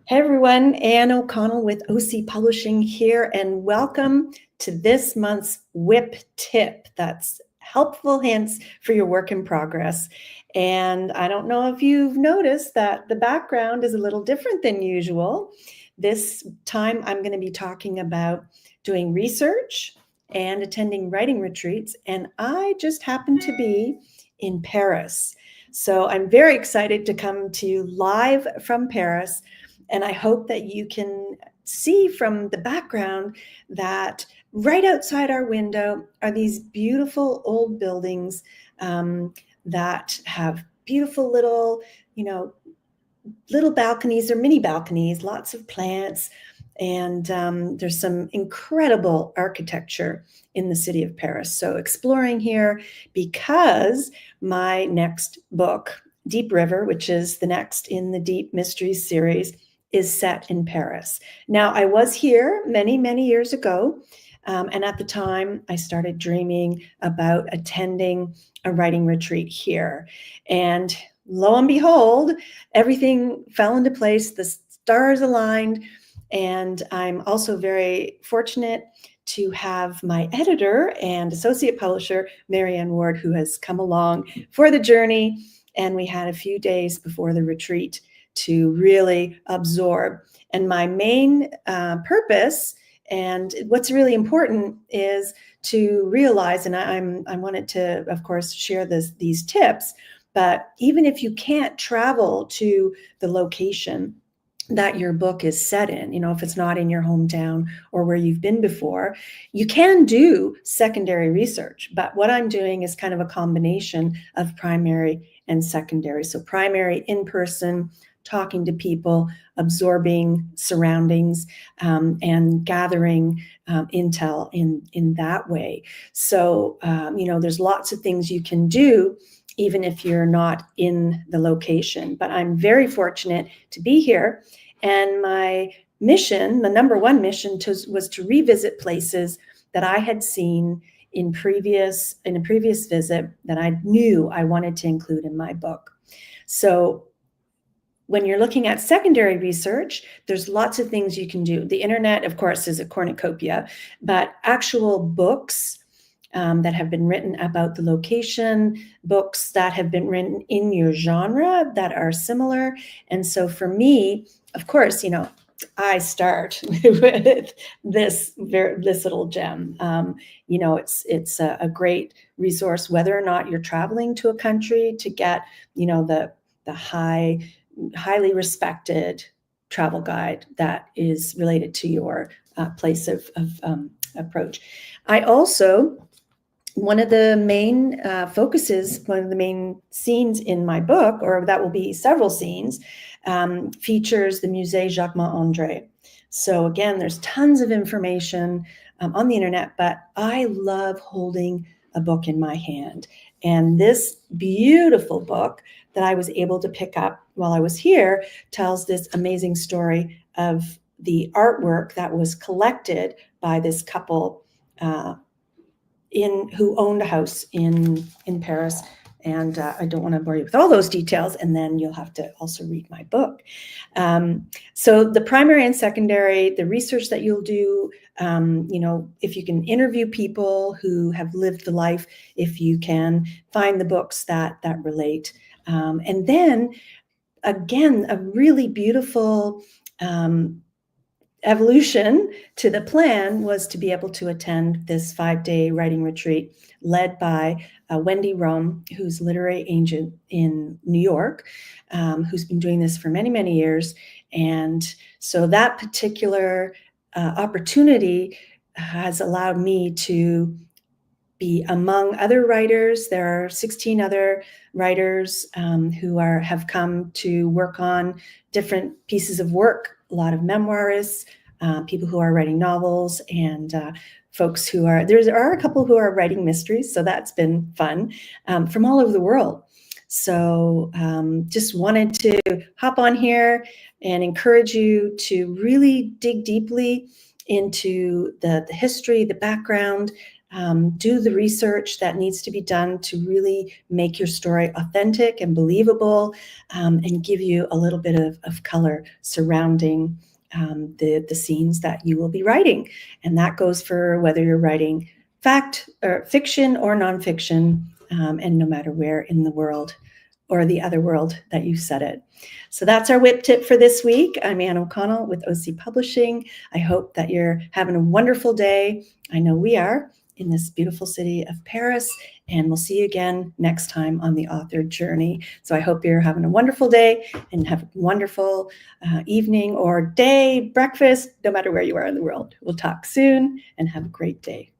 Hey everyone, Anne O'Connell with OC Publishing here, and welcome to this month's WIP Tip. That's helpful hints for your work in progress. And I don't know if you've noticed that the background is a little different than usual. This time I'm going to be talking about doing research and attending writing retreats, and I just happen to be in Paris. So I'm very excited to come to you live from Paris. And I hope that you can see from the background that right outside our window are these beautiful old buildings that have beautiful little, little balconies or mini balconies, lots of plants. And there's some incredible architecture in the city of Paris. So exploring here because my next book, Deep River, which is the next in the Deep Mysteries series, is set in Paris. Now, I was here many, many years ago, and at the time, I started dreaming about attending a writing retreat here. And lo and behold, everything fell into place, the stars aligned, and I'm also very fortunate to have my editor and associate publisher, Marianne Ward, who has come along for the journey, and we had a few days before the retreat to really absorb. And my main purpose, and what's really important, is to realize, and I wanted to, of course, share these tips, but even if you can't travel to the location that your book is set in, if it's not in your hometown or where you've been before, you can do secondary research. But what I'm doing is kind of a combination of primary and secondary. So primary, in person, talking to people, absorbing surroundings, and gathering intel in that way. So, there's lots of things you can do even if you're not in the location. But I'm very fortunate to be here. And my mission, the number one mission, was to revisit places that I had seen in a previous visit that I knew I wanted to include in my book. So when you're looking at secondary research, there's lots of things you can do. The internet, of course, is a cornucopia, but actual books that have been written about the location, books that have been written in your genre that are similar. And so for me, of course, I start with this little gem. It's a great resource, whether or not you're traveling to a country, to get, the highly respected travel guide that is related to your place of approach. I also, one of the main focuses, one of the main scenes in my book, or that will be several scenes, features the Musée Jacquemart-André. So again, there's tons of information on the internet, but I love holding a book in my hand. And this beautiful book that I was able to pick up while I was here tells this amazing story of the artwork that was collected by this couple who owned a house in Paris. And I don't want to bore you with all those details, and then you'll have to also read my book. So the primary and secondary, the research that you'll do, if you can interview people who have lived the life, if you can find the books that relate. And then, again, a really beautiful evolution to the plan was to be able to attend this 5-day writing retreat led by Wendy Rohm, who's a literary agent in New York, who's been doing this for many, many years. And so that particular opportunity has allowed me to be among other writers. There are 16 other writers who have come to work on different pieces of work, a lot of memoirists, people who are writing novels, and folks who there are a couple who are writing mysteries, so that's been fun, from all over the world. So just wanted to hop on here and encourage you to really dig deeply into the history, the background, Do the research that needs to be done to really make your story authentic and believable, and give you a little bit of color surrounding the scenes that you will be writing. And that goes for whether you're writing fact or fiction or nonfiction, and no matter where in the world or the other world that you set it. So that's our WIP tip for this week. I'm Anne O'Connell with OC Publishing. I hope that you're having a wonderful day. I know we are in this beautiful city of Paris, and we'll see you again next time on the author journey. So I hope you're having a wonderful day and have a wonderful evening or day, breakfast, no matter where you are in the world. We'll talk soon and have a great day.